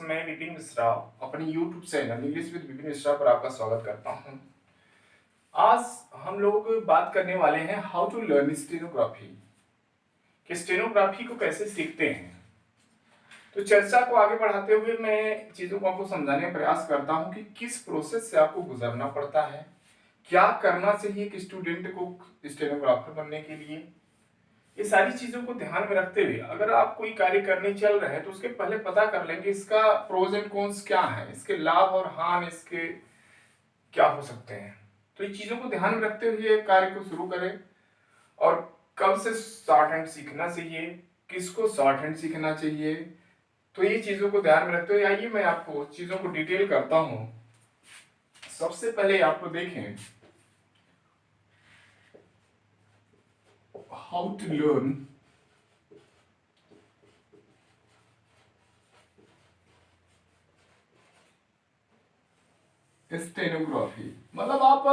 मैं विपिन मिश्रा अपनी YouTube channel English with Vipin Mishra पर आपका स्वागत करता हूं। आज हम लोग बात करने वाले हैं हाउ टू लर्न स्टेनोग्राफी, कि स्टेनोग्राफी को कैसे सीखते हैं। तो चर्चा को आगे बढ़ाते हुए मैं चीजों को आपको समझाने का प्रयास करता हूं कि किस प्रोसेस से आपको गुजरना पड़ता है, क्या करना चाहिए एक स्टूडेंट को स्टेनोग्राफर बनने के लिए। ये सारी चीजों को ध्यान में रखते हुए अगर आप कोई कार्य करने चल रहे हैं तो उसके पहले पता कर लेंगे इसका प्रोज एंड कॉन्स क्या है, इसके लाभ और हानि इसके क्या हो सकते हैं। तो ये चीजों को ध्यान में रखते हुए कार्य को शुरू करें। और कब से शॉर्ट हैंड सीखना चाहिए, किसको शॉर्ट हैंड सीखना चाहिए, तो ये चीजों को ध्यान में रखते हुए आइए मैं आपको चीजों को डिटेल करता हूं। सबसे पहले आपको देखें how to learn स्टेनोग्राफी, मतलब आप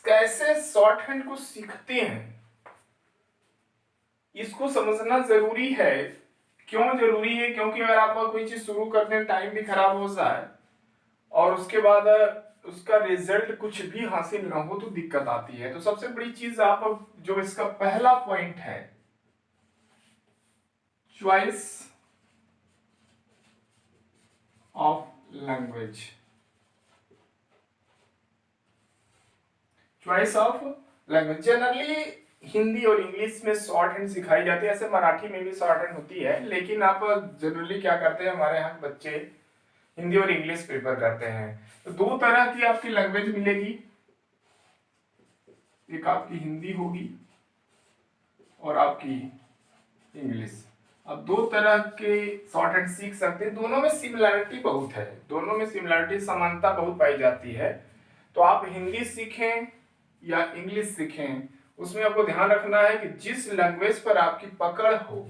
कैसे शॉर्ट हैंड को सीखते हैं, इसको समझना जरूरी है। क्यों जरूरी है? क्योंकि अगर आप कोई चीज शुरू करते हैं टाइम भी खराब हो जाए और उसके बाद उसका रिजल्ट कुछ भी हासिल ना हो तो दिक्कत आती है। तो सबसे बड़ी चीज आप जो इसका पहला पॉइंट है, choice of language. Choice of language generally Hindi और इंग्लिश में शॉर्ट हैंड सिखाई जाती है, ऐसे मराठी में भी शॉर्ट हैंड होती है, लेकिन आप जनरली क्या करते हैं, हमारे यहाँ बच्चे हिंदी और इंग्लिश प्रेफर करते हैं। तो दो तरह की आपकी लैंग्वेज मिलेगी, एक आपकी हिंदी होगी और आपकी इंग्लिश। अब दो तरह के शॉर्ट हैंड सीख सकते हैं, दोनों में सिमिलरिटी बहुत है, दोनों में सिमिलरिटी समानता बहुत पाई जाती है। तो आप हिंदी सीखें या इंग्लिश सीखें, उसमें आपको ध्यान रखना है कि जिस लैंग्वेज पर आपकी पकड़ हो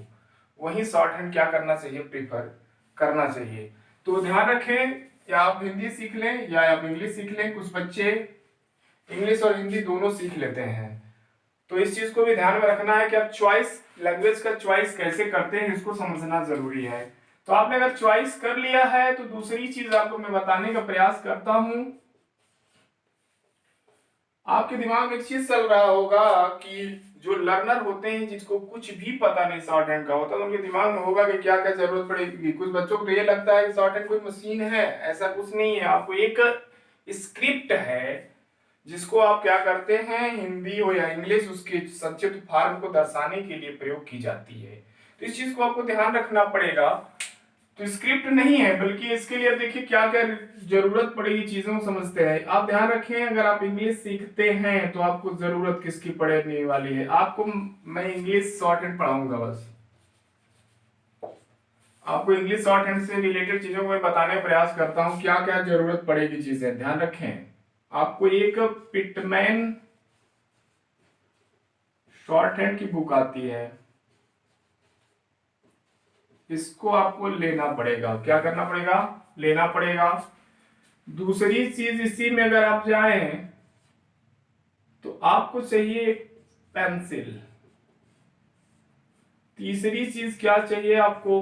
वही शॉर्ट हैंड क्या करना चाहिए, प्रेफर करना चाहिए। तो ध्यान रखें, या आप हिंदी सीख लें या आप इंग्लिश सीख लें, कुछ बच्चे इंग्लिश और हिंदी दोनों सीख लेते हैं। तो इस चीज को भी ध्यान में रखना है कि आप चॉइस लैंग्वेज का चॉइस कैसे करते हैं, इसको समझना जरूरी है। तो आपने अगर चॉइस कर लिया है तो दूसरी चीज आपको मैं बताने का प्रयास करता हूं। आपके दिमाग में एक चीज चल रहा होगा कि जो लर्नर होते हैं जिसको कुछ भी पता नहीं शॉर्ट हैंड का होता है, उनके दिमाग में होगा कि क्या क्या जरूरत पड़ेगी। कुछ बच्चों को तो ये लगता है कि शॉर्ट हैंड कोई मशीन है, ऐसा कुछ नहीं है। आपको एक स्क्रिप्ट है जिसको आप क्या करते हैं, हिंदी हो या इंग्लिश, उसके संक्षिप्त फॉर्म को दर्शाने के लिए प्रयोग की जाती है। तो इस चीज को आपको ध्यान रखना पड़ेगा। तो स्क्रिप्ट नहीं है, बल्कि इसके लिए देखिए क्या क्या जरूरत पड़ेगी, चीजों को समझते हैं। आप ध्यान रखें, अगर आप इंग्लिश सीखते हैं तो आपको जरूरत किसकी पड़ने वाली है, आपको मैं इंग्लिश शॉर्ट हैंड पढ़ाऊंगा, बस आपको इंग्लिश शॉर्ट हैंड से रिलेटेड चीजों को मैं बताने का प्रयास करता हूं, क्या क्या जरूरत पड़ेगी चीजें। ध्यान रखें, आपको एक पिटमैन शॉर्ट हैंड की बुक आती है, इसको आपको लेना पड़ेगा। क्या करना पड़ेगा? लेना पड़ेगा। दूसरी चीज, इसी में अगर आप जाएं तो आपको चाहिए पेंसिल। तीसरी चीज क्या चाहिए आपको?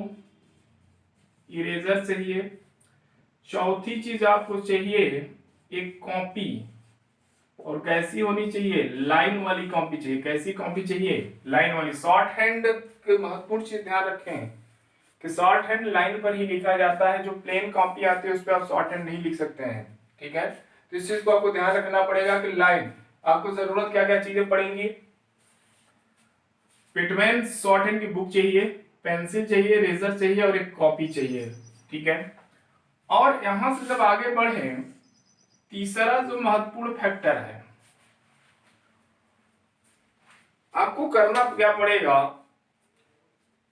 इरेजर चाहिए। चौथी चीज आपको चाहिए एक कॉपी, और कैसी होनी चाहिए? लाइन वाली कॉपी चाहिए। कैसी कॉपी चाहिए? लाइन वाली। शॉर्ट हैंड के महत्वपूर्ण चीज ध्यान रखें कि शॉर्ट हैंड लाइन पर ही लिखा जाता है, जो प्लेन कॉपी आती है उस पर आप शॉर्ट हैंड नहीं लिख सकते हैं, ठीक है। तो इस चीज को आपको ध्यान रखना पड़ेगा कि लाइन, आपको जरूरत क्या क्या चीजें पड़ेंगी? पिटमैन शॉर्ट हैंड की बुक चाहिए, पेंसिल चाहिए, रेजर चाहिए और एक कॉपी चाहिए, ठीक है। और यहां से जब आगे बढ़े, तीसरा जो महत्वपूर्ण फैक्टर है, आपको करना क्या पड़ेगा,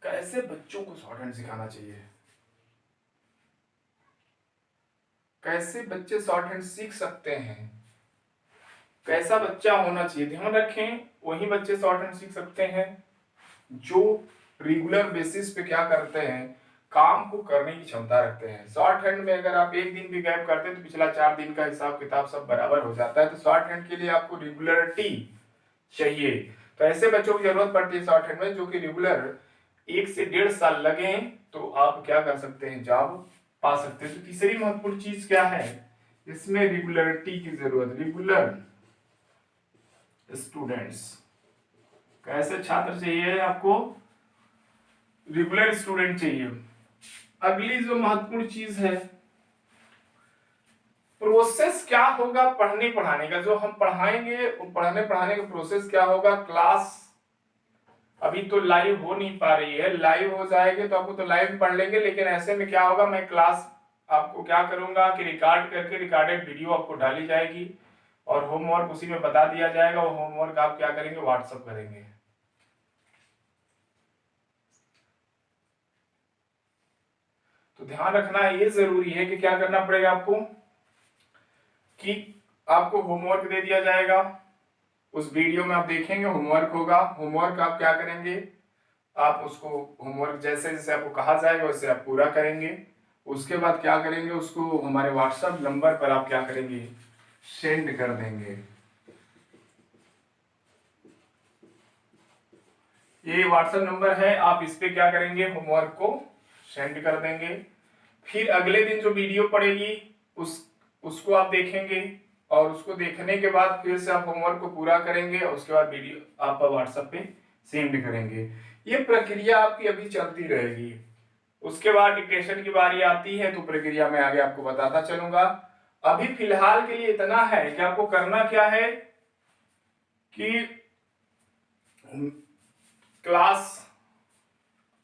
कैसे बच्चों को शॉर्ट हैंड सिखाना चाहिए, कैसे बच्चे शॉर्ट हैंड सीख सकते हैं, कैसा बच्चा होना चाहिए। ध्यान रखें, वही बच्चे शॉर्ट हैंड सीख सकते हैं जो रेगुलर बेसिस पे क्या करते हैं, काम को करने की क्षमता रखते हैं। शॉर्ट हैंड में अगर आप एक दिन भी गैप करते हैं तो पिछला 4 दिन का हिसाब किताब सब बराबर हो जाता है। तो शॉर्ट हैंड के लिए आपको रेगुलरिटी चाहिए। तो ऐसे बच्चों की जरूरत पड़ती है शॉर्ट हैंड में जो कि रेगुलर 1 से 1.5 साल लगे तो आप क्या कर सकते हैं, जॉब पा सकते हैं। तो तीसरी महत्वपूर्ण चीज क्या है, इसमें रेगुलरिटी की जरूरत। रेगुलर स्टूडेंट्स, कैसे छात्र चाहिए आपको, रेगुलर स्टूडेंट चाहिए। अगली जो महत्वपूर्ण चीज है, प्रोसेस क्या होगा पढ़ने पढ़ाने का, जो हम पढ़ाएंगे वो पढ़ाने पढ़ाने का प्रोसेस क्या होगा। क्लास अभी तो लाइव हो नहीं पा रही है, लाइव हो जाएगी तो आपको तो लाइव पढ़ लेंगे, लेकिन ऐसे में क्या होगा, मैं क्लास आपको क्या करूंगा कि रिकॉर्ड करके रिकॉर्डेड वीडियो आपको डाली जाएगी और होमवर्क उसी में बता दिया जाएगा। वो होमवर्क आप क्या करेंगे, व्हाट्सएप करेंगे। तो ध्यान रखना ये जरूरी है कि क्या करना पड़ेगा आपको, कि आपको होमवर्क दे दिया जाएगा, उस वीडियो में आप देखेंगे होमवर्क होगा। होमवर्क आप क्या करेंगे, आप उसको होमवर्क जैसे जैसे आपको कहा जाएगा वैसे आप पूरा करेंगे। उसके बाद क्या करेंगे, उसको हमारे व्हाट्सएप नंबर पर आप क्या करेंगे, सेंड कर देंगे। ये व्हाट्सएप नंबर है, आप इस पे क्या करेंगे, होमवर्क को सेंड कर देंगे। फिर अगले दिन जो वीडियो पड़ेगी उसको आप देखेंगे और उसको देखने के बाद फिर से आप होमवर्क को पूरा करेंगे और उसके बाद वीडियो आप व्हाट्सएप पे सेंड करेंगे। ये प्रक्रिया आपकी अभी चलती रहेगी। उसके बाद डिक्टेशन की बारी आती है तो प्रक्रिया में आगे आपको बताता चलूंगा। अभी फिलहाल के लिए इतना है कि आपको करना क्या है कि क्लास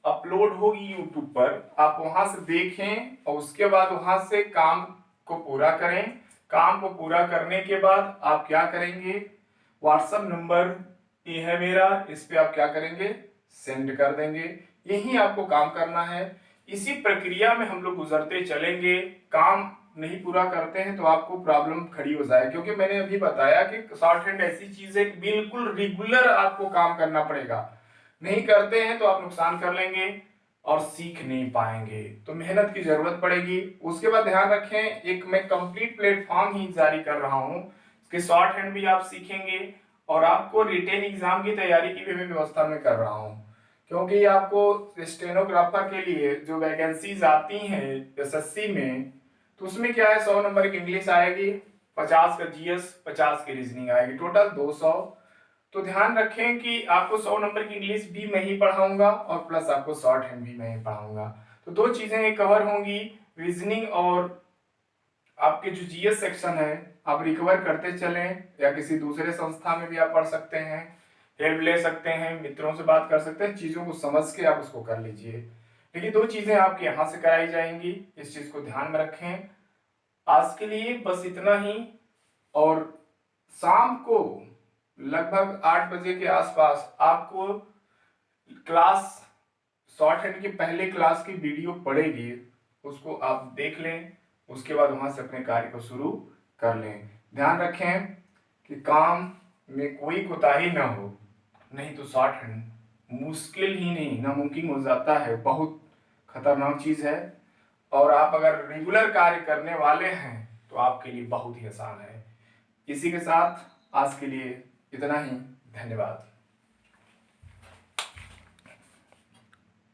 अपलोड होगी यूट्यूब पर, आप वहां से देखें और उसके बाद वहां से काम को पूरा करें। काम को पूरा करने के बाद आप क्या करेंगे, व्हाट्सएप नंबर ये है मेरा, इस पे आप क्या करेंगे, सेंड कर देंगे। यही आपको काम करना है। इसी प्रक्रिया में हम लोग गुजरते चलेंगे। काम नहीं पूरा करते हैं तो आपको प्रॉब्लम खड़ी हो जाए, क्योंकि मैंने अभी बताया कि शॉर्ट हैंड ऐसी चीज है कि बिल्कुल रेगुलर आपको काम करना पड़ेगा। नहीं करते हैं तो आप नुकसान कर लेंगे और सीख नहीं पाएंगे, तो मेहनत की जरूरत पड़ेगी। उसके बाद ध्यान रखें, एक मैं कंप्लीट प्लेटफॉर्म ही जारी कर रहा हूं, इसके शॉर्ट हैंड भी आप सीखेंगे और आपको रिटेन एग्जाम की तैयारी की भी मैं व्यवस्था में कर रहा हूं, क्योंकि आपको स्टेनोग्राफर के लिए जो वैकेंसीज आती हैं एसएससी में, तो उसमें क्या है, 100 नंबर की इंग्लिश आएगी, 50 का जीएस, 50 की रीजनिंग आएगी, टोटल 200। तो ध्यान रखें कि आपको 100 नंबर की इंग्लिश भी मैं ही पढ़ाऊंगा और प्लस आपको शॉर्ट हैंड भी मैं ही पढ़ाऊंगा। तो दो चीजें कवर होंगी, रीजनिंग और आपके जो जीएस सेक्शन है आप रिकवर करते चलें, या किसी दूसरे संस्था में भी आप पढ़ सकते हैं, हेल्प ले सकते हैं, मित्रों से बात कर सकते हैं, चीजों को समझ के आप उसको कर लीजिए। लेकिन दो चीजें आपके यहाँ से कराई जाएंगी, इस चीज को ध्यान में रखें। आज के लिए बस इतना ही, और शाम को लगभग 8 बजे के आसपास आपको क्लास शॉर्ट हैंड की पहले क्लास की वीडियो पड़ेगी, उसको आप देख लें, उसके बाद वहां से अपने कार्य को शुरू कर लें। ध्यान रखें कि काम में कोई कोताही ना हो, नहीं तो शॉर्ट हैंड मुश्किल ही नहीं नामुमकिन हो जाता है, बहुत खतरनाक चीज है। और आप अगर रेगुलर कार्य करने वाले हैं तो आपके लिए बहुत ही आसान है। इसी के साथ आज के लिए इतना ही, धन्यवाद।